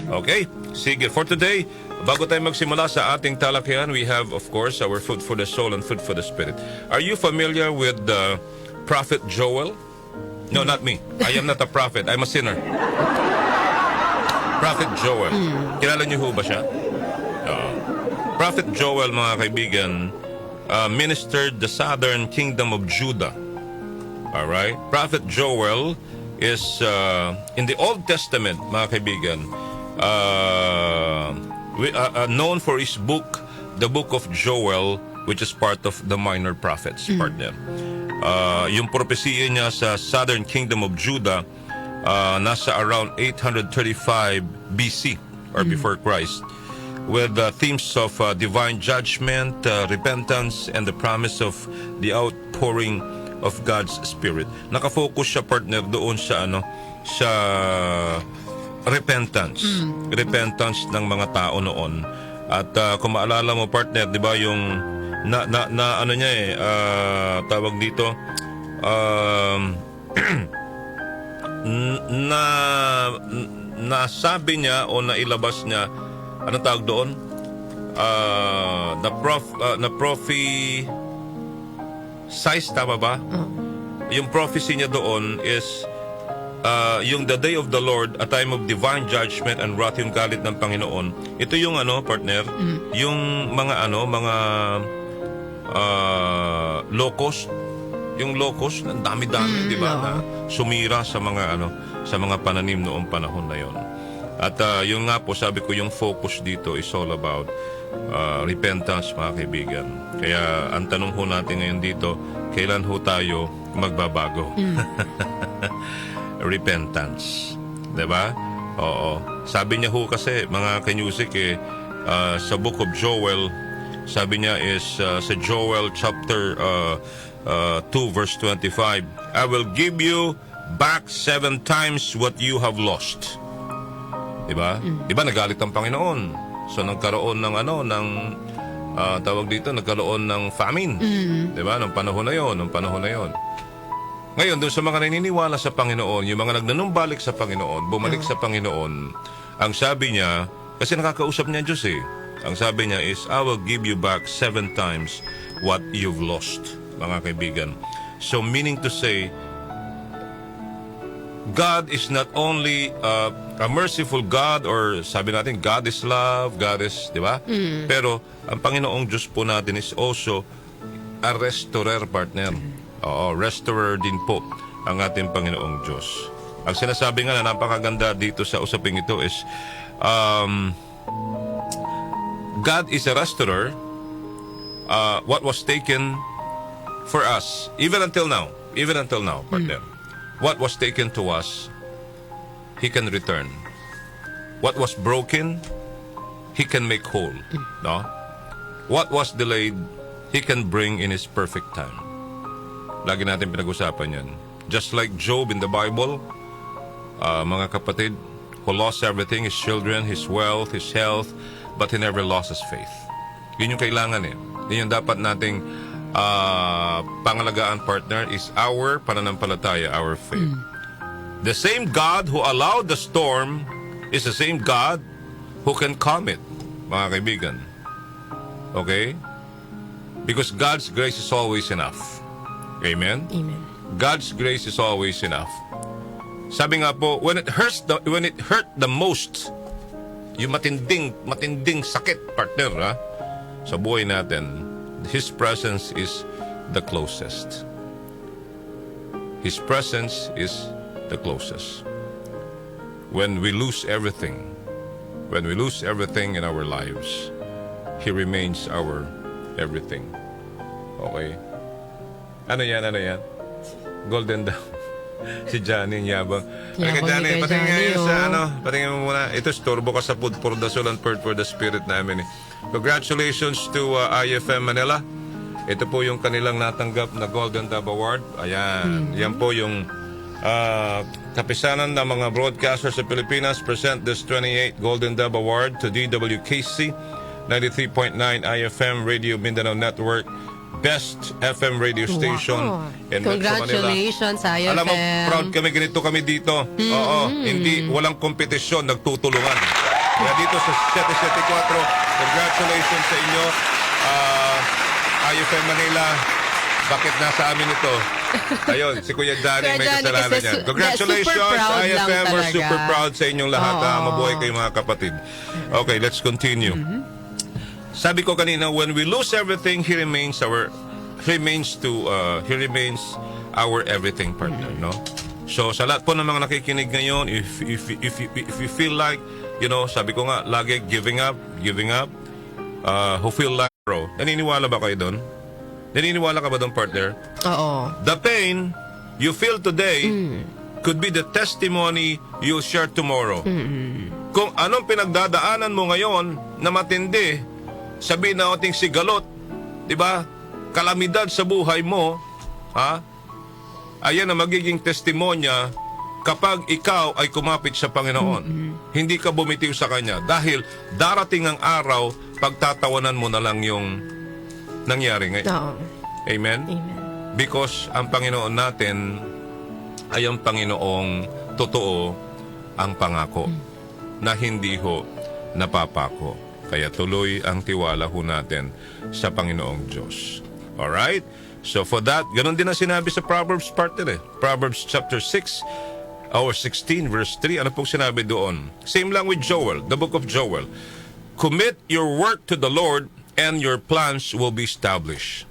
Okay? Sige, for today, bago tayo magsimula sa ating talakayan, we have, of course, our food for the soul and food for the spirit. Are you familiar with Prophet Joel? No, not me. I am not a prophet. I'm a sinner. Prophet Joel. Kilala niyo ho ba siya? Prophet Joel, mga kaibigan, ministered the southern kingdom of Judah. Alright? Prophet Joel is, in the Old Testament, mga kaibigan, known for his book, the book of Joel, which is part of the minor prophets, partner. Yung propesiya niya sa southern kingdom of Judah, nasa around 835 BC or before Christ, with themes of divine judgment, repentance, and the promise of the outpouring of God's Spirit. Nakafocus siya, partner, doon sa sa repentance. Repentance ng mga tao noon. At kung maalala mo, partner, 'di ba, yung ano niya tawag dito, nasabi niya o nailabas niya, anong tawag doon? Na prophecy, tama ba? Yung prophecy niya doon is yung the day of the Lord, a time of divine judgment and wrath, yung galit ng Panginoon. Ito yung partner, yung mga locust, yung locust, ang dami-dami, di ba, na sumira sa mga pananim noong panahon na yon. At yung nga po, sabi ko, yung focus dito is all about repentance, mga kaibigan. Kaya ang tanong ho natin ngayon dito, kailan ho tayo magbabago? Repentance. Diba? Oo. Sabi niya ho kasi, mga kanyusik, sa book of Joel, sabi niya is sa Joel chapter 2 verse 25, I will give you back 7 times what you have lost. Diba? Diba nagalit ang Panginoon? So nagkaroon ng tawag dito, nagkaroon ng famine. Diba? Nung panahon na yon. Ngayon, doon sa mga naniniwala sa Panginoon, yung mga nagnanumbalik sa Panginoon, bumalik sa Panginoon, ang sabi niya, kasi nakakausap niya Diyos ang sabi niya is, I will give you back 7 times what you've lost, mga kaibigan. So, meaning to say, God is not only a merciful God, or sabi natin, God is love, God is, di ba? Pero, ang Panginoong Diyos po natin is also a restorer, partner. Oo, restorer din po ang ating Panginoong Diyos. Ang sinasabi nga na napakaganda dito sa usaping ito is, God is a restorer. What was taken for us, even until now, partner, what was taken to us, He can return. What was broken, He can make whole. No? What was delayed, He can bring in His perfect time. Lagi natin pinag-usapan yan. Just like Job in the Bible, mga kapatid, who lost everything, his children, his wealth, his health, but he never lost his faith. Yun yung kailangan Yun yung dapat nating pangalagaan, partner, is our pananampalataya, our faith. The same God who allowed the storm is the same God who can calm it, mga kaibigan. Okay? Because God's grace is always enough. Amen? Amen. God's grace is always enough. Sabi nga po, when it hurt the most, yung matinding sakit, partner, sa buhay natin, His presence is the closest. His presence is the closest. When we lose everything in our lives, He remains our everything. Okay? Ano yan? Golden daw. Si Johnny Yabang. Halika, Johnny, patingin mo muna. Ito, storbo ka sa food for the soul and food for the spirit namin. Congratulations to IFM Manila. Ito po yung kanilang natanggap na Golden Dove Award. Ayan. Yan po yung kapisanan ng mga broadcasters sa Pilipinas present this 28th Golden Dove Award to DWKC 93.9 IFM Radio Mindanao Network, Best FM radio station in Metro Manila. Congratulations, IFM. Alam mo, proud kami, ganito kami dito. Oo, walang kompetisyon, nagtutulungan. Kaya dito sa 774, congratulations sa inyo. IFM Manila, bakit nasa amin ito? Ayun, si Kuya Johnny may Kuya Johnny, kasalanan kasi yan. Congratulations, super proud lang IFM. We're talaga. super proud sa inyong lahat. Oo. Mabuhay kayo mga kapatid. Okay, let's continue. Sabi ko kanina, when we lose everything, He remains our everything partner, no? So sa lahat po ng mga nakikinig ngayon, if you feel like, sabi ko nga, lagi giving up, who feel like, bro, naniniwala ba kayo doon? Naniniwala ka ba doon, partner? Oo. The pain you feel today could be the testimony you'll share tomorrow. Kung anong pinagdadaanan mo ngayon na matindi, sabihin na ating sigalot, di ba? Kalamidad sa buhay mo, ha? Ayan ang magiging testimonya kapag ikaw ay kumapit sa Panginoon. Hindi ka bumitiw sa Kanya. Dahil darating ang araw, pagtatawanan mo na lang yung nangyari ngayon. Oo. Amen? Amen. Because ang Panginoon natin ay ang Panginoong totoo ang pangako na hindi ho napapako. Kaya tuloy ang tiwala ho natin sa Panginoong Diyos. Alright? So for that, ganun din ang sinabi sa Proverbs partner eh. Proverbs chapter 6 or 16 verse 3. Ano pong sinabi doon? Same lang with Joel, the book of Joel. Commit your work to the Lord and your plans will be established.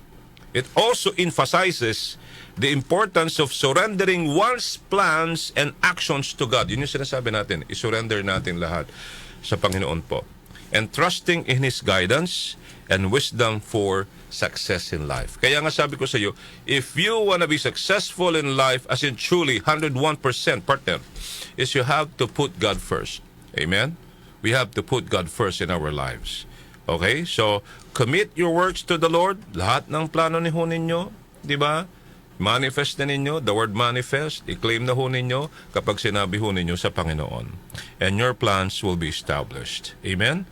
It also emphasizes the importance of surrendering one's plans and actions to God. Yun yung sinasabi natin. I-surrender natin lahat sa Panginoon po. And trusting in His guidance and wisdom for success in life. Kaya nga sabi ko sa iyo, if you want to be successful in life, as in truly 101% partner, is you have to put God first. Amen? We have to put God first in our lives. Okay? So, commit your works to the Lord. Lahat ng plano ni ho ninyo, di ba? Manifest na ninyo, the word manifest, i-claim na ho ninyo kapag sinabi ho ninyo sa Panginoon. And your plans will be established. Amen?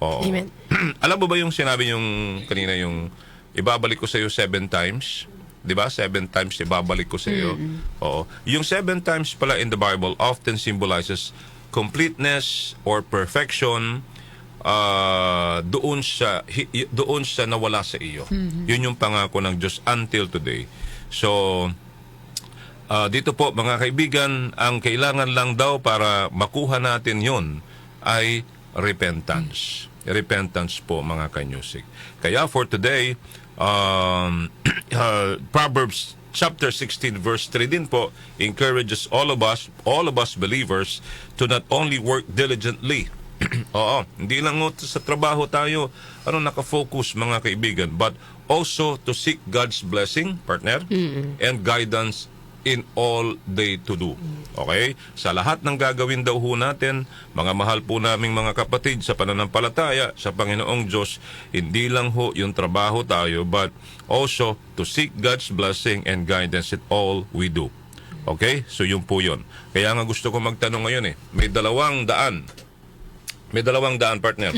Oo. Amen. Alam mo ba yung sinabi yung kanina yung ibabalik ko sa iyo 7 times? 'Di ba? 7 times ibabalik ko sa iyo. Oo. Yung 7 times pala in the Bible often symbolizes completeness or perfection doon sa nawala sa iyo. Yun yung pangako ng Diyos until today. So dito po mga kaibigan, ang kailangan lang daw para makuha natin yun ay repentance. Repentance po mga kanyusik. Kaya for today, Proverbs chapter 16 verse 3 din po encourages all of us believers to not only work diligently. Oo, hindi lang sa trabaho tayo nakafocus mga kaibigan, but also to seek God's blessing, partner, and guidance in all day to do. Okay? Sa lahat ng gagawin daw ho natin, mga mahal po naming mga kapatid sa pananampalataya sa Panginoong Diyos, hindi lang ho yung trabaho tayo, but also to seek God's blessing and guidance in all we do. Okay? So yun po yun. Kaya nga gusto ko magtanong ngayon may 200. May 200 partner.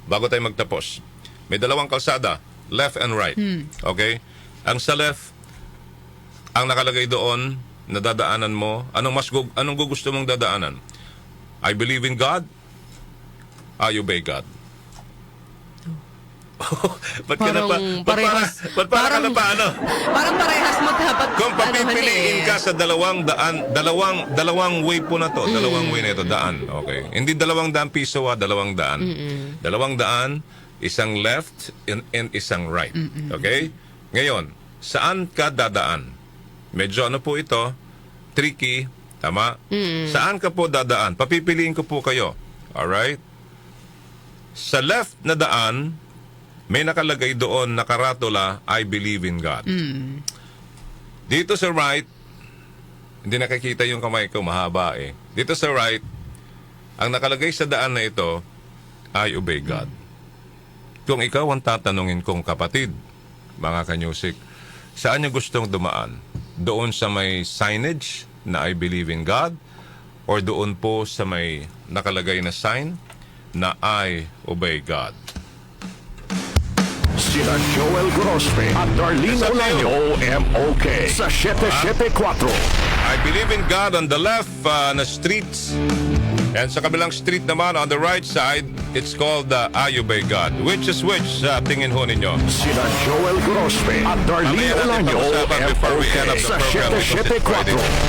Bago tayo magtapos. May 2 kalsada, left and right. Okay? Ang sa left, ang nakalagay doon na dadaanan mo, anong gusto mong dadaanan? I believe in God, I obey God. Ba't ka na pa? Ba't para ka na pa ano? Parang parehas mo dapat. Kung papipiliin ka sa 200, dalawang way po na to. Dalawang way na ito, daan. Okay. Hindi 200 piso, 200. 200, isang left and isang right. Okay? Ngayon, saan ka dadaan? Medyo po ito, tricky, tama? Saan ka po dadaan? Papipiliin ko po kayo. Alright? Sa left na daan, may nakalagay doon, nakaratula, I believe in God. Dito sa right, hindi nakikita yung kamay ko, mahaba Dito sa right, ang nakalagay sa daan na ito, I obey God. Kung ikaw ang tatanungin kong kapatid, mga kanyusik, saan niyo gustong dumaan? Doon sa may signage na I believe in God, or doon po sa may nakalagay na sign na I obey God? Sina Joel Grospe at Darlene Olaño, OMOK sa 774. I believe in God on the left na streets, And sa kabilang street naman, on the right side, it's called Ayubay God. Which is which sa tingin ho ninyo? Sina Joel Grospe at Darlene Mamaya natin Olaño, pag-usapan before we end up MOK the sa program because it's Friday. 774.